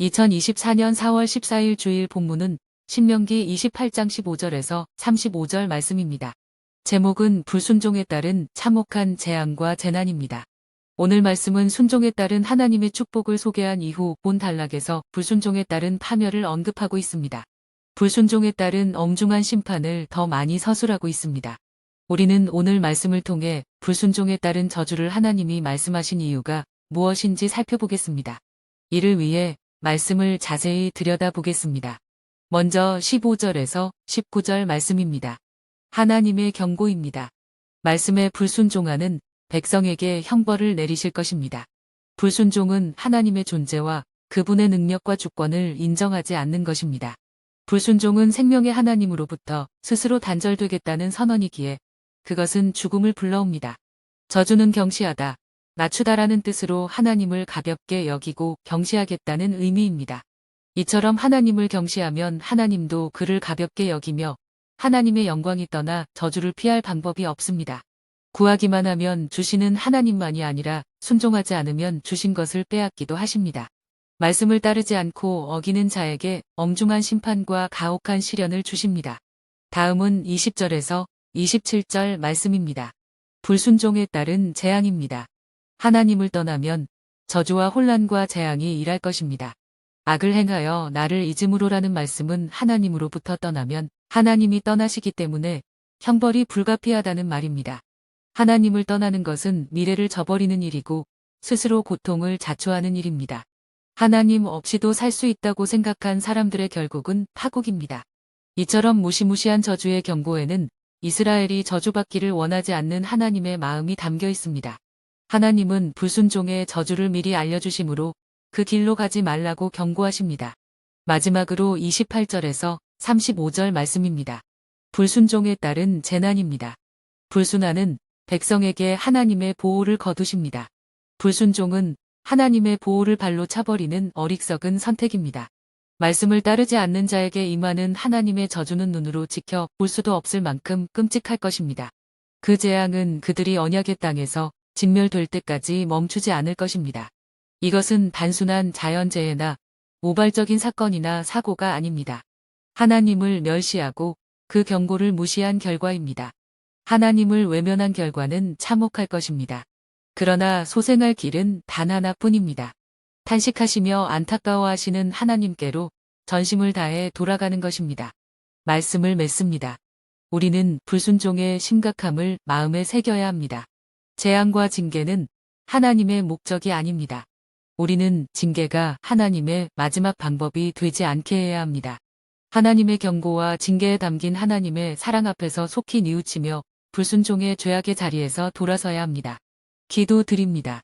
2024년 4월 14일 주일 본문은 신명기 28장 15절에서 35절 말씀입니다. 제목은 불순종에 따른 참혹한 재앙과 재난입니다. 오늘 말씀은 순종에 따른 하나님의 축복을 소개한 이후 본 단락에서 불순종에 따른 파멸을 언급하고 있습니다. 불순종에 따른 엄중한 심판을 더 많이 서술하고 있습니다. 우리는 오늘 말씀을 통해 불순종에 따른 저주를 하나님이 말씀하신 이유가 무엇인지 살펴보겠습니다. 이를 위해 말씀을 자세히 들여다보겠습니다. 먼저 15절에서 19절 말씀입니다. 하나님의 경고입니다. 말씀에 불순종하는 백성에게 형벌을 내리실 것입니다. 불순종은 하나님의 존재와 그분의 능력과 주권을 인정하지 않는 것입니다. 불순종은 생명의 하나님으로부터 스스로 단절되겠다는 선언이기에 그것은 죽음을 불러옵니다. 저주는 경시하다, 낮추다라는 뜻으로 하나님을 가볍게 여기고 경시하겠다는 의미입니다. 이처럼 하나님을 경시하면 하나님도 그를 가볍게 여기며 하나님의 영광이 떠나 저주를 피할 방법이 없습니다. 구하기만 하면 주시는 하나님만이 아니라 순종하지 않으면 주신 것을 빼앗기도 하십니다. 말씀을 따르지 않고 어기는 자에게 엄중한 심판과 가혹한 시련을 주십니다. 다음은 20절에서 27절 말씀입니다. 불순종에 따른 재앙입니다. 하나님을 떠나면 저주와 혼란과 재앙이 일할 것입니다. 악을 행하여 나를 잊음으로라는 말씀은 하나님으로부터 떠나면 하나님이 떠나시기 때문에 형벌이 불가피하다는 말입니다. 하나님을 떠나는 것은 미래를 저버리는 일이고 스스로 고통을 자초하는 일입니다. 하나님 없이도 살 수 있다고 생각한 사람들의 결국은 파국입니다. 이처럼 무시무시한 저주의 경고에는 이스라엘이 저주받기를 원하지 않는 하나님의 마음이 담겨 있습니다. 하나님은 불순종의 저주를 미리 알려주심으로 그 길로 가지 말라고 경고하십니다. 마지막으로 28절에서 35절 말씀입니다. 불순종에 따른 재난입니다. 불순하는 백성에게 하나님의 보호를 거두십니다. 불순종은 하나님의 보호를 발로 차버리는 어리석은 선택입니다. 말씀을 따르지 않는 자에게 임하는 하나님의 저주는 눈으로 지켜 볼 수도 없을 만큼 끔찍할 것입니다. 그 재앙은 그들이 언약의 땅에서 진멸될 때까지 멈추지 않을 것입니다. 이것은 단순한 자연재해나 우발적인 사건이나 사고가 아닙니다. 하나님을 멸시하고 그 경고를 무시한 결과입니다. 하나님을 외면한 결과는 참혹할 것입니다. 그러나 소생할 길은 단 하나뿐입니다. 탄식하시며 안타까워하시는 하나님께로 전심을 다해 돌아가는 것입니다. 말씀을 맺습니다. 우리는 불순종의 심각함을 마음에 새겨야 합니다. 재앙과 징계는 하나님의 목적이 아닙니다. 우리는 징계가 하나님의 마지막 방법이 되지 않게 해야 합니다. 하나님의 경고와 징계에 담긴 하나님의 사랑 앞에서 속히 뉘우치며 불순종의 죄악의 자리에서 돌아서야 합니다. 기도드립니다.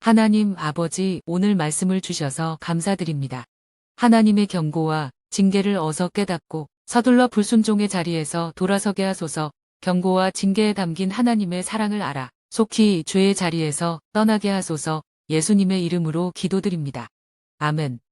하나님 아버지, 오늘 말씀을 주셔서 감사드립니다. 하나님의 경고와 징계를 어서 깨닫고 서둘러 불순종의 자리에서 돌아서게 하소서. 경고와 징계에 담긴 하나님의 사랑을 알아 속히 죄의 자리에서 떠나게 하소서. 예수님의 이름으로 기도드립니다. 아멘.